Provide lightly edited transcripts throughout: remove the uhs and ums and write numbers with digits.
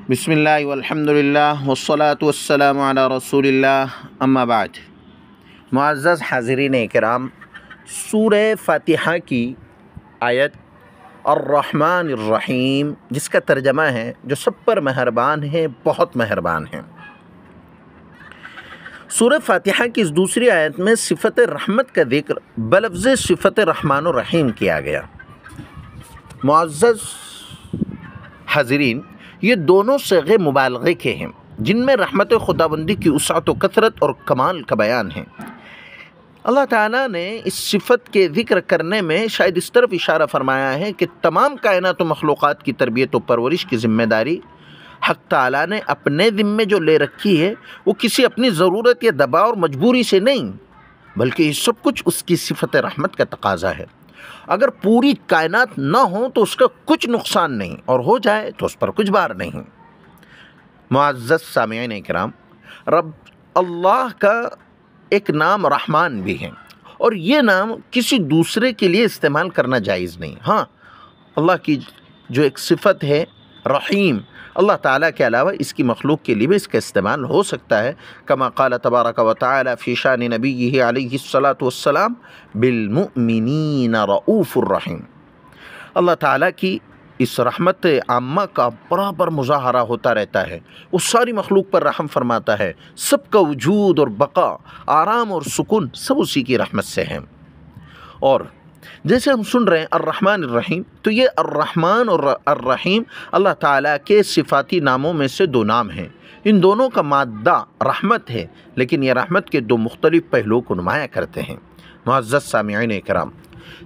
بسم اللہ والحمد للہ والصلاة والسلام علی رسول اللہ اما بعد۔ معزز حاضرین اکرام، سورہ فاتحہ کی آیت الرحمن الرحیم، جس کا ترجمہ ہے جو سب پر مہربان ہے، بہت مہربان ہے۔ سورہ فاتحہ کی اس دوسری آیت میں صفت رحمت کا ذکر بلفظ صفت رحمان الرحیم کیا گیا۔ معزز حاضرین، یہ دونوں صیغے مبالغے کے ہیں جن میں رحمت خداوندی کی وسعت و کثرت اور کمال کا بیان ہے۔ اللہ تعالیٰ نے اس صفت کے ذکر کرنے میں شاید اس طرف اشارہ فرمایا ہے کہ تمام کائنات و مخلوقات کی تربیت و پرورش کی ذمہ داری حق تعالیٰ نے اپنے ذمے جو لے رکھی ہے، وہ کسی اپنی ضرورت یا دباؤ اور مجبوری سے نہیں، بلکہ یہ سب کچھ اس کی صفت رحمت کا تقاضا ہے۔ اگر پوری کائنات نہ ہو تو اس کا کچھ نقصان نہیں، اور ہو جائے تو اس پر کچھ بار نہیں۔ معزز سامعین اکرام، رب اللہ کا ایک نام رحمان بھی ہے، اور یہ نام کسی دوسرے کے لیے استعمال کرنا جائز نہیں۔ ہاں، اللہ کی جو ایک صفت ہے رحیم، اللہ تعالیٰ کے علاوہ اس کی مخلوق کے لیے بھی اس کا استعمال ہو سکتا ہے، کما قال تبارک و تعالی فی شان نبیہ علیہ الصلاۃ والسلام بالمؤمنین رؤوف الرحیم۔ اللہ تعالیٰ کی اس رحمت عامہ کا برابر مظاہرہ ہوتا رہتا ہے، وہ ساری مخلوق پر رحم فرماتا ہے، سب کا وجود اور بقا، آرام اور سکون سب اسی کی رحمت سے ہیں۔ اور جیسے ہم سن رہے ہیں الرحمن الرحیم، تو یہ الرحمن اور الرحیم اللہ تعالیٰ کے صفاتی ناموں میں سے دو نام ہیں۔ ان دونوں کا مادہ رحمت ہے، لیکن یہ رحمت کے دو مختلف پہلوؤں کو نمایاں کرتے ہیں۔ معزز سامعین اکرام،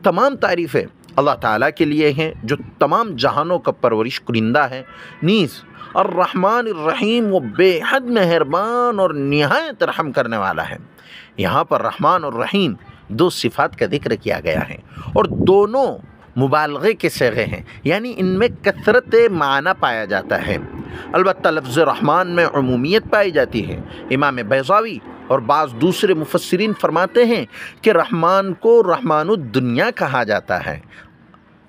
تمام تعریفیں اللہ تعالیٰ کے لیے ہیں جو تمام جہانوں کا پرورش کنندہ ہے، نیز الرحمن الرحیم وہ بے حد مہربان اور نہایت رحم کرنے والا ہے۔ یہاں پر رحمان اور رحیم دو صفات کا ذکر کیا گیا ہے، اور دونوں مبالغے کے صیغے ہیں، یعنی ان میں کثرت معنی پایا جاتا ہے۔ البتہ لفظ رحمان میں عمومیت پائی جاتی ہے۔ امام بیضاوی اور بعض دوسرے مفسرین فرماتے ہیں کہ رحمان کو رحمان الدنیا کہا جاتا ہے،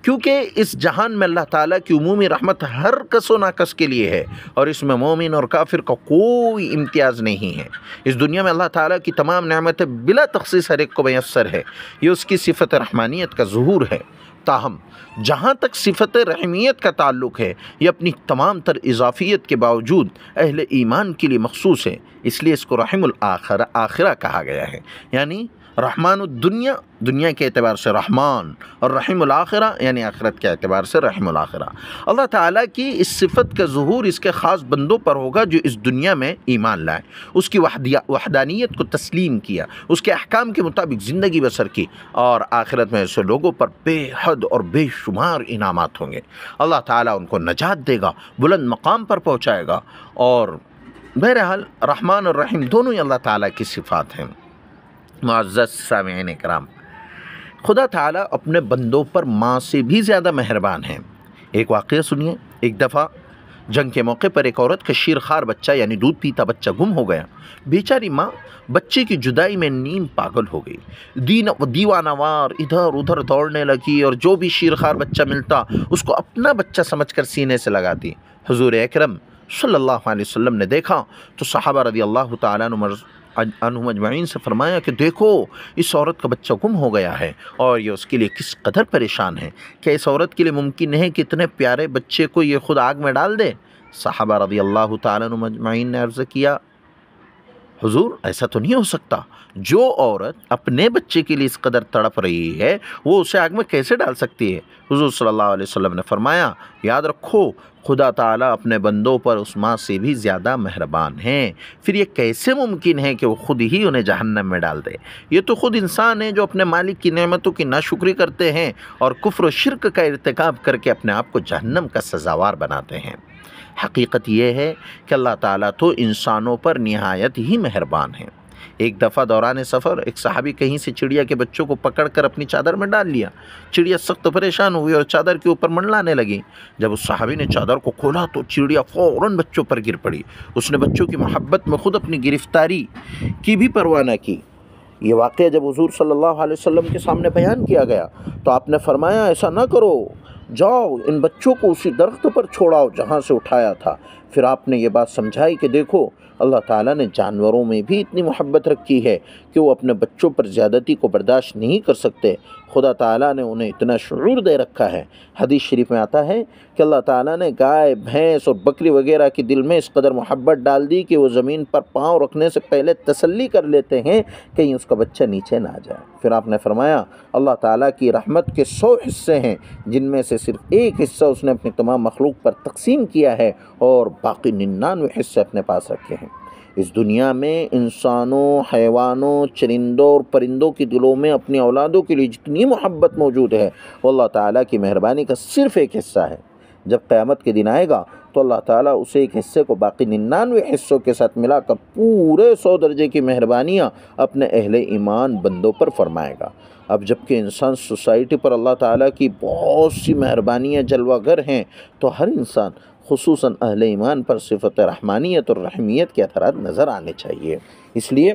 کیونکہ اس جہان میں اللہ تعالیٰ کی عمومی رحمت ہر کس و ناکس کے لیے ہے، اور اس میں مومن اور کافر کا کوئی امتیاز نہیں ہے۔ اس دنیا میں اللہ تعالیٰ کی تمام نعمتیں بلا تخصیص ہر ایک کو میسر ہے، یہ اس کی صفت رحمانیت کا ظہور ہے۔ تاہم جہاں تک صفت رحمیت کا تعلق ہے، یہ اپنی تمام تر اضافیت کے باوجود اہل ایمان کے لیے مخصوص ہے، اس لیے اس کو رحم الآخرہ کہا گیا ہے، یعنی رحمان الدنیا دنیا کے اعتبار سے رحمان، اور رحم الآخرہ یعنی آخرت کے اعتبار سے رحم الآخرہ۔ اللہ تعالیٰ کی اس صفت کا ظہور اس کے خاص بندوں پر ہوگا جو اس دنیا میں ایمان لائے، اس کی وحدانیت کو تسلیم کیا، اس کے احکام کے مطابق زندگی بسر کی، اور آخرت میں ایسے لوگوں پر بے حد اور بے شمار انعامات ہوں گے۔ اللہ تعالیٰ ان کو نجات دے گا، بلند مقام پر پہنچائے گا، اور بہرحال رحمان اور رحیم دونوں ہی اللہ تعالیٰ کی صفات ہیں۔ معزز سامعین اکرام، خدا تعالیٰ اپنے بندوں پر ماں سے بھی زیادہ مہربان ہیں۔ ایک واقعہ سنیے۔ ایک دفعہ جنگ کے موقع پر ایک عورت کا شیرخوار بچہ یعنی دودھ پیتا بچہ گم ہو گیا۔ بیچاری ماں بچے کی جدائی میں نیم پاگل ہو گئی، دیوانہ وار ادھر ادھر دوڑنے لگی، اور جو بھی شیرخوار بچہ ملتا اس کو اپنا بچہ سمجھ کر سینے سے لگاتی۔ حضور اکرم صلی اللہ علیہ وسلم نے دیکھا تو صحابہ رضی اللہ تعالیٰ عنہم اجمعین سے فرمایا کہ دیکھو، اس عورت کا بچہ گم ہو گیا ہے، اور یہ اس کے لیے کس قدر پریشان ہے۔ کیا اس عورت کے لیے ممکن ہے کہ اتنے پیارے بچے کو یہ خود آگ میں ڈال دے؟ صحابہ رضی اللہ تعالیٰ عنہم اجمعین نے عرض کیا، حضور ایسا تو نہیں ہو سکتا، جو عورت اپنے بچے کے لیے اس قدر تڑپ رہی ہے وہ اسے آگ میں کیسے ڈال سکتی ہے؟ حضور صلی اللہ علیہ وسلم نے فرمایا، یاد رکھو خدا تعالیٰ اپنے بندوں پر اس ماں سے بھی زیادہ مہربان ہیں، پھر یہ کیسے ممکن ہے کہ وہ خود ہی انہیں جہنم میں ڈال دے؟ یہ تو خود انسان ہے جو اپنے مالک کی نعمتوں کی ناشکری کرتے ہیں اور کفر و شرک کا ارتکاب کر کے اپنے آپ کو جہنم کا سزاوار بناتے ہیں۔ حقیقت یہ ہے کہ اللہ تعالیٰ تو انسانوں پر نہایت ہی مہربان ہیں۔ ایک دفعہ دوران سفر ایک صحابی کہیں سے چڑیا کے بچوں کو پکڑ کر اپنی چادر میں ڈال لیا۔ چڑیا سخت پریشان ہوئی اور چادر کے اوپر منڈلانے لگی۔ جب اس صحابی نے چادر کو کھولا تو چڑیا فوراً بچوں پر گر پڑی۔ اس نے بچوں کی محبت میں خود اپنی گرفتاری کی بھی پرواہ نہ کی۔ یہ واقعہ جب حضور صلی اللہ علیہ وسلم کے سامنے بیان کیا گیا تو آپ نے فرمایا، ایسا نہ کرو، جاؤ ان بچوں کو اسی درخت پر چھوڑاؤ جہاں سے اٹھایا تھا۔ پھر آپ نے یہ بات سمجھائی کہ دیکھو اللہ تعالیٰ نے جانوروں میں بھی اتنی محبت رکھی ہے کہ وہ اپنے بچوں پر زیادتی کو برداشت نہیں کر سکتے۔ خدا تعالیٰ نے انہیں اتنا شعور دے رکھا ہے۔ حدیث شریف میں آتا ہے کہ اللہ تعالیٰ نے گائے، بھینس اور بکری وغیرہ کے دل میں اس قدر محبت ڈال دی کہ وہ زمین پر پاؤں رکھنے سے پہلے تسلی کر لیتے ہیں کہیں اس کا بچہ نیچے نہ جائے۔ پھر آپ نے فرمایا اللہ تعالیٰ کی رحمت کے 100 حصے ہیں جن میں سے صرف ایک حصہ اس نے اپنی تمام مخلوق پر تقسیم کیا ہے اور باقی 99 حصے اپنے پاس رکھے ہیں۔ اس دنیا میں انسانوں، حیوانوں، چرندوں اور پرندوں کے دلوں میں اپنی اولادوں کے لیے جتنی محبت موجود ہے وہ اللہ تعالیٰ کی مہربانی کا صرف ایک حصہ ہے۔ جب قیامت کے دن آئے گا تو اللہ تعالیٰ اسے ایک حصے کو باقی 99 حصوں کے ساتھ ملا کر پورے 100 درجے کی مہربانیاں اپنے اہل ایمان بندوں پر فرمائے گا۔ اب جبکہ انسان سوسائٹی پر اللہ تعالیٰ کی بہت سی مہربانیاں جلوہ گر ہیں تو ہر انسان خصوصاً اہل ایمان پر صفت رحمانیت اور رحمیت کے اثرات نظر آنے چاہیے۔ اس لیے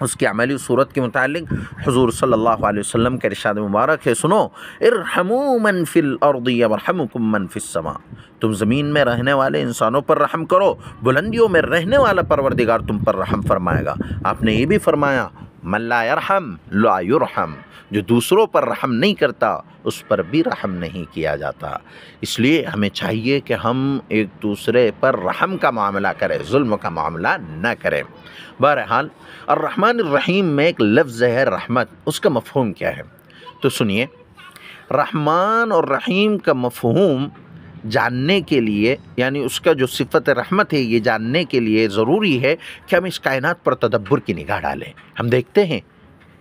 اس کی عملی صورت کے متعلق حضور صلی اللہ علیہ وسلم کا ارشاد مبارک ہے، سنو ارحموا من فی الارض یرحمکم من فی السماء، تم زمین میں رہنے والے انسانوں پر رحم کرو، بلندیوں میں رہنے والا پروردگار تم پر رحم فرمائے گا۔ آپ نے یہ بھی فرمایا من لا یرحم لا یرحم، جو دوسروں پر رحم نہیں کرتا اس پر بھی رحم نہیں کیا جاتا۔ اس لیے ہمیں چاہیے کہ ہم ایک دوسرے پر رحم کا معاملہ کریں، ظلم کا معاملہ نہ کریں۔ بہرحال الرحمن الرحیم میں ایک لفظ ہے رحمت، اس کا مفہوم کیا ہے؟ تو سنیے، رحمان اور رحیم کا مفہوم جاننے کے لیے، یعنی اس کا جو صفت رحمت ہے یہ جاننے کے لیے ضروری ہے کہ ہم اس کائنات پر تدبر کی نگاہ ڈالیں۔ ہم دیکھتے ہیں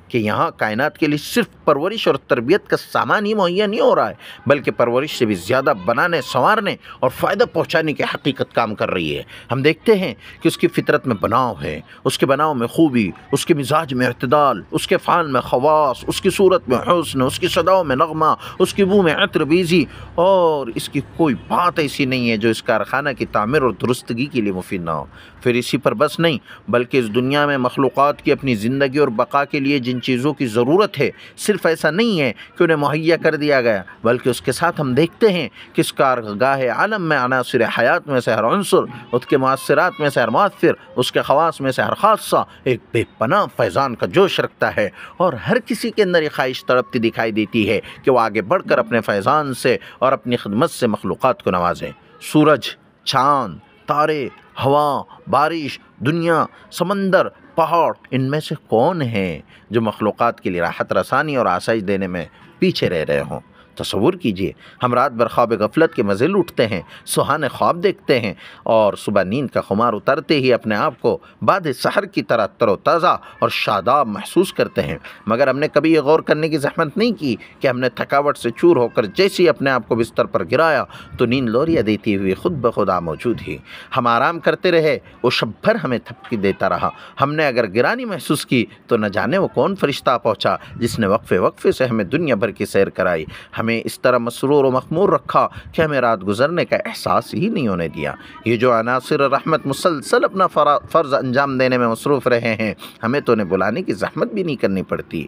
کہ یہاں کائنات کے لیے صرف پرورش اور تربیت کا سامان ہی مہیا نہیں ہو رہا ہے، بلکہ پرورش سے بھی زیادہ بنانے، سنوارنے اور فائدہ پہنچانے کی حقیقت کام کر رہی ہے۔ ہم دیکھتے ہیں کہ اس کی فطرت میں بناؤ ہے، اس کے بناؤ میں خوبی، اس کے مزاج میں اعتدال، اس کے فعل میں خواص، اس کی صورت میں حسن، اس کی صداؤں میں نغمہ، اس کی بو میں عطر بیزی، اور اس کی کوئی بات ایسی نہیں ہے جو اس کارخانہ کی تعمیر اور درستگی کے لیے مفید نہ ہو۔ پھر اسی پر بس نہیں، بلکہ اس دنیا میں مخلوقات کی اپنی زندگی اور بقا کے لیے جن چیزوں کی ضرورت ہے، صرف ایسا نہیں ہے کہ انہیں مہیا کر دیا گیا، بلکہ اس کے ساتھ ہم دیکھتے ہیں کہ اس کارگاہ عالم میں عناصر حیات میں سے ہر عنصر، اس کے مؤثرات میں سے ہر مؤثر، اس کے خواص میں سے ہر خاصہ ایک بے پناہ فیضان کا جوش رکھتا ہے، اور ہر کسی کے اندر یہ خواہش تڑپتی دکھائی دیتی ہے کہ وہ آگے بڑھ کر اپنے فیضان سے اور اپنی خدمت سے مخلوقات کو نوازیں۔ سورج، چاند، تارے، ہوا، بارش، دنیا، سمندر، پہاڑ، ان میں سے کون ہیں جو مخلوقات کے لیے راحت رسانی اور آسائش دینے میں پیچھے رہ رہے ہوں؟ تصور کیجئے، ہم رات بھر خواب غفلت کے مزے لوٹتے ہیں، سہانے خواب دیکھتے ہیں، اور صبح نیند کا خمار اترتے ہی اپنے آپ کو بعد سحر کی طرح تر و تازہ اور شاداب محسوس کرتے ہیں، مگر ہم نے کبھی یہ غور کرنے کی زحمت نہیں کی کہ ہم نے تھکاوٹ سے چور ہو کر جیسے ہی اپنے آپ کو بستر پر گرایا تو نیند لوریاں دیتی ہوئی خود بخود موجود ہی۔ ہم آرام کرتے رہے، وہ شب بھر ہمیں تھپکی دیتا رہا۔ ہم نے اگر گرانی محسوس کی تو نہ جانے وہ کون فرشتہ پہنچا جس نے وقفے وقفے سے ہمیں دنیا بھر کی سیر کرائی، ہمیں اس طرح مسرور و مخمور رکھا کہ ہمیں رات گزرنے کا احساس ہی نہیں ہونے دیا۔ یہ جو عناصر رحمت مسلسل اپنا فرض انجام دینے میں مصروف رہے ہیں، ہمیں تو انہیں بلانے کی زحمت بھی نہیں کرنی پڑتی۔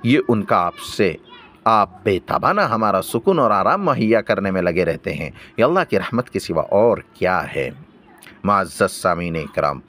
یہ ان کا آپ بے تابانہ ہمارا سکون اور آرام مہیا کرنے میں لگے رہتے ہیں۔ یہ اللہ کی رحمت کے سوا اور کیا ہے؟ معزز سامعین اکرام،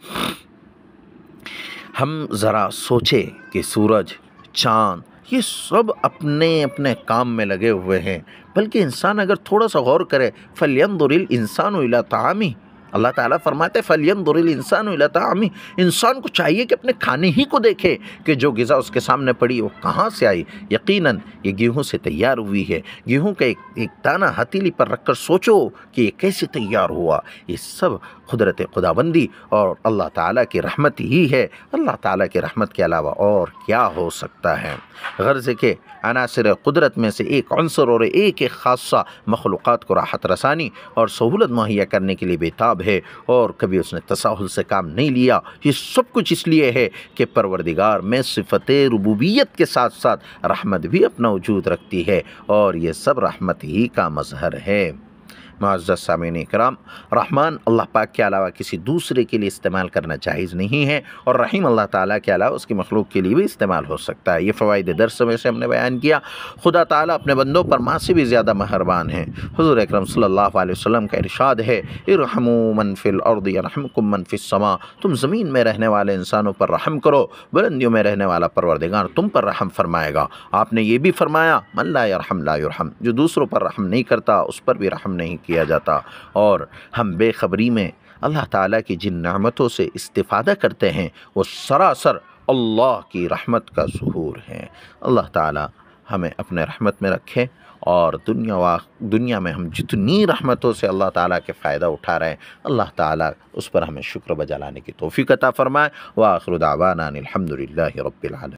ہم ذرا سوچیں کہ سورج، چاند، یہ سب اپنے اپنے کام میں لگے ہوئے ہیں، بلکہ انسان اگر تھوڑا سا غور کرے فَلْيَنْظُرِ الْإِنسَانُ إِلَىٰ طَعَامِهِ، اللہ تعالیٰ فرماتے ہیں فَلْيَنْظُرِ الْإِنسَانُ إِلَىٰ طَعَامِهِ، انسان کو چاہیے کہ اپنے کھانے ہی کو دیکھے کہ جو غذا اس کے سامنے پڑی وہ کہاں سے آئی۔ یقیناً یہ گیہوں سے تیار ہوئی ہے، گیہوں کا ایک دانہ ہتھیلی پر رکھ کر سوچو کہ یہ کیسے تیار ہوا۔ یہ سب قدرت خداوندی اور اللہ تعالیٰ کی رحمت ہی ہے۔ اللہ تعالیٰ کی رحمت کے علاوہ اور کیا ہو سکتا ہے؟ غرض کہ عناصر قدرت میں سے ایک عنصر اور ایک خاصہ مخلوقات کو راحت رسانی اور سہولت مہیا کرنے کے لیے بےتاب ہے، اور کبھی اس نے تساہل سے کام نہیں لیا۔ یہ سب کچھ اس لیے ہے کہ پروردگار میں صفت ربوبیت کے ساتھ ساتھ رحمت بھی اپنا وجود رکھتی ہے، اور یہ سب رحمت ہی کا مظہر ہے۔ معزز سامعین اکرام، رحمان اللہ پاک کے علاوہ کسی دوسرے کے لیے استعمال کرنا جائز نہیں ہے، اور رحیم اللہ تعالیٰ کے علاوہ اس کی مخلوق کے لیے بھی استعمال ہو سکتا ہے۔ یہ فوائد درس میں سے ہم نے بیان کیا۔ خدا تعالیٰ اپنے بندوں پر ماں سے بھی زیادہ مہربان ہے۔ حضور اکرم صلی اللہ علیہ وسلم کا ارشاد ہے، ارحموا من فی الارض یرحمکم من فی السماء، تم زمین میں رہنے والے انسانوں پر رحم کرو، بلندیوں میں رہنے والا پروردگار تم پر رحم فرمائے گا۔ آپ نے یہ بھی فرمایا، من لا یرحم لا یرحم، جو دوسروں پر رحم نہیں کرتا اس پر بھی رحم نہیں کیا جاتا۔ اور ہم بے خبری میں اللہ تعالیٰ کی جن نعمتوں سے استفادہ کرتے ہیں وہ سراسر اللہ کی رحمت کا ظہور ہے۔ اللہ تعالیٰ ہمیں اپنے رحمت میں رکھے، اور دنیا میں ہم جتنی رحمتوں سے اللہ تعالیٰ کے فائدہ اٹھا رہے ہیں، اللہ تعالیٰ اس پر ہمیں شکر بجا لانے کی توفیق عطا فرمائے۔ وآخر دعوانا ان الحمد للہ رب العالمین۔